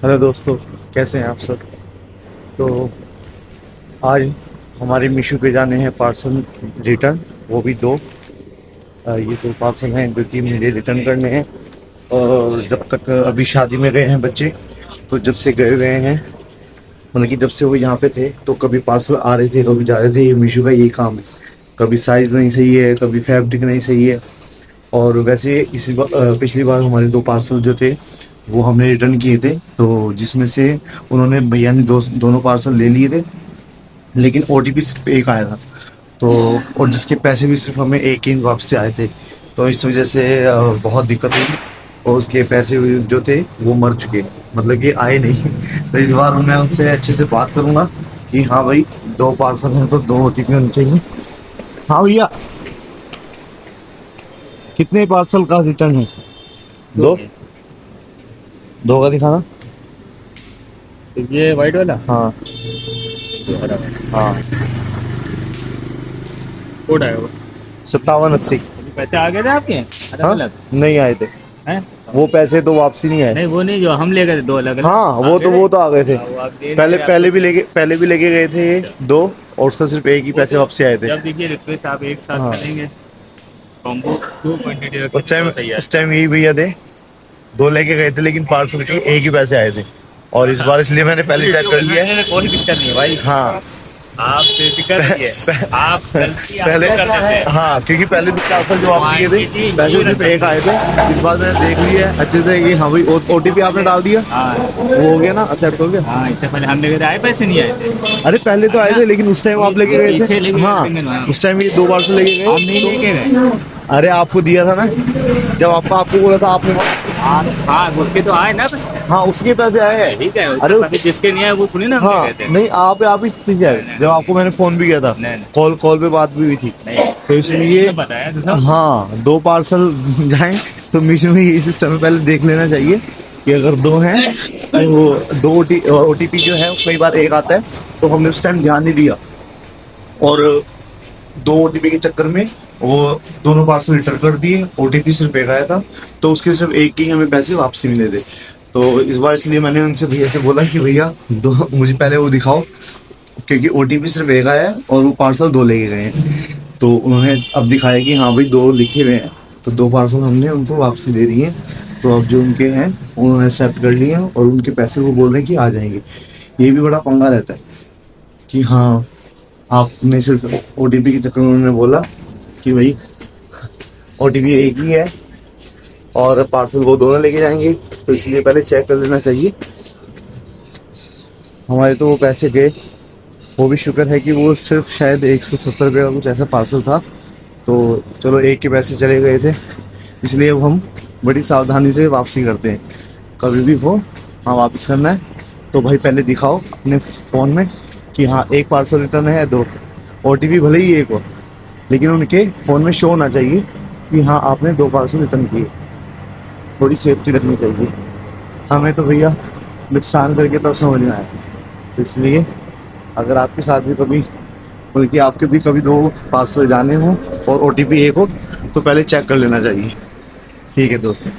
Hello दोस्तों, कैसे हैं आप सब। तो आज हमारे मीशो पे जाने हैं पार्सल रिटर्न, वो भी दो। ये दो पार्सल हैं जो कि मुझे रिटर्न करने हैं। और जब तक अभी शादी में गए हैं बच्चे, तो जब से गए हुए हैं, मतलब कि जब से वो यहाँ पे थे तो कभी पार्सल आ रहे थे कभी जा रहे थे। ये मीशो का यही काम है, कभी साइज़ नहीं सही है, कभी फैब्रिक नहीं सही है। और वैसे इसी बार पिछली बार हमारे दो पार्सल जो थे वो हमने रिटर्न किए थे, तो जिसमें से उन्होंने भैया ने दोनों पार्सल ले लिए थे, लेकिन ओटीपी सिर्फ एक आया था। तो और जिसके पैसे भी सिर्फ हमें एक ही वापस से आए थे। तो इस वजह से बहुत दिक्कत हुई और उसके पैसे जो थे वो मर चुके, मतलब कि आए नहीं। तो इस बार मैं उनसे अच्छे से बात करूंगा कि हाँ भाई, दो पार्सल हैं तो दो ओटीपी होने चाहिए। हाँ भैया, कितने पार्सल का रिटर्न है। दो, दो का दिखाना। ये वाइट वाला हाँ। ये हरा वाला हाँ, कोड आया वो। 5780। अभी पैसे आ गए थे आपके अलग हाँ, अलग नहीं आए थे। हैं। वो पैसे तो वापसी नहीं आए। नहीं वो नहीं जो हम ले गए थे दो अलग अलग हाँ, आ गए वो थे। तो आ गए थे। वो आप दे नहीं पहले रहे, पहले आपको भी लेके पहले भी लेके गए थे ये दो, और उसका सिर्फ एक ही वो पैसे तो वापसी आए थे। जब देखिए रिक्वेस्ट आप एक साथ हाँ, करेंगे कॉम्बो दो क्वांटिटी रखें उस टाइम तो सही है। उस टाइम यही भैया थे, दो लेके गए थे लेकिन पार्सल के एक ही पैसे आए थे। और इस बार इसलिए मैंने पहले चेक कर लिया है। में कोई दिक्कत नहीं है भाई। हाँ। आप बेफिक्र रहिए। आप गलती आप पहले, तो कर देते हैं। हाँ, क्योंकि पहले भी पार्सल जो वापस किए थे पैसे सिर्फ एक आए थे। इस बार मैंने देख लिया है अच्छे से कि हाँ भाई, ओटीपी आपने डाल दिया, हाँ वो हो गया ना, एक्सेप्ट हो गया। हाँ, इससे पहले हम ले गए थे आए पैसे नहीं आए थे। अरे पहले तो आए थे लेकिन उस टाइम आप लेके गए पीछे लेके थे। गए हाँ, सिंगल वाला। उस टाइम ये दो बार से लेके हम नहीं गए लेके तो। गए। अरे आपको दिया था ना, जब आपको बोला था आपने। हाँ उसके तो आए ना। हाँ, उसके पैसे आए हैं। ठीक है अरे अरे जिसके नहीं आए वो थोड़ी ना हम हाँ, ले गए थे। नहीं आप ही ठीक है, जब आपको मैंने फोन भी किया था, नहीं, नहीं। कॉल पे बात भी हुई थी। नहीं तो इसलिए तो बताया तो सब। हाँ, दो पार्सल जाएं तो मीशो में यही सिस्टम है, पहले देख लेना चाहिए कि अगर दो हैं तो वो दो ओटीपी जो है कई बार एक आता है, तो हमने उस टाइम ध्यान नहीं दिया और दो ओटीपी के चक्कर में वो दोनों पार्सल रिटर्न कर दिए। ओटीपी सिर्फ एक आया था, तो उसके सिर्फ एक के ही हमें पैसे वापसी मिले थे। तो इस बार इसलिए मैंने उनसे भैया से बोला कि भैया दो मुझे पहले वो दिखाओ, क्योंकि ओटीपी सिर्फ एक आया है और वो पार्सल दो लेके गए हैं। तो उन्होंने अब दिखाया कि हाँ भाई, दो लिखे हुए हैं, तो दो पार्सल हमने उनको वापसी दे दिए। तो अब जो उनके हैं उन्होंने एक्सेप्ट कर लिए हैं और उनके पैसे वो बोल रहे हैं कि आ जाएंगे। ये भी बड़ा पंगा रहता है कि हाँ, आपने सिर्फ ओटीपी के चक्कर में उन्होंने बोला कि भाई ओटीपी एक ही है और पार्सल वो दोनों लेके जाएंगे, तो इसलिए पहले चेक कर लेना चाहिए। हमारे तो वो पैसे गए, वो भी शुक्र है कि वो सिर्फ शायद 170 रुपये का कुछ ऐसा पार्सल था। तो चलो, एक के पैसे चले गए थे, इसलिए अब हम बड़ी सावधानी से वापसी करते हैं। कभी भी हो, हाँ, वापस करना है तो भाई पहले दिखाओ अपने फ़ोन में कि हाँ एक पार्सल रिटर्न है, दो ओटीपी भले ही एक हो, लेकिन उनके फ़ोन में शो होना चाहिए कि हाँ आपने दो पार्सल रिटर्न किए। थोड़ी सेफ्टी रखनी चाहिए। हमें तो भैया नुकसान करके तब समझ में आया। तो इसलिए अगर आपके साथ भी कभी, बल्कि आपके भी कभी दो पार्सल जाने हो और ओटीपी एक हो, तो पहले चेक कर लेना चाहिए। ठीक है दोस्तों।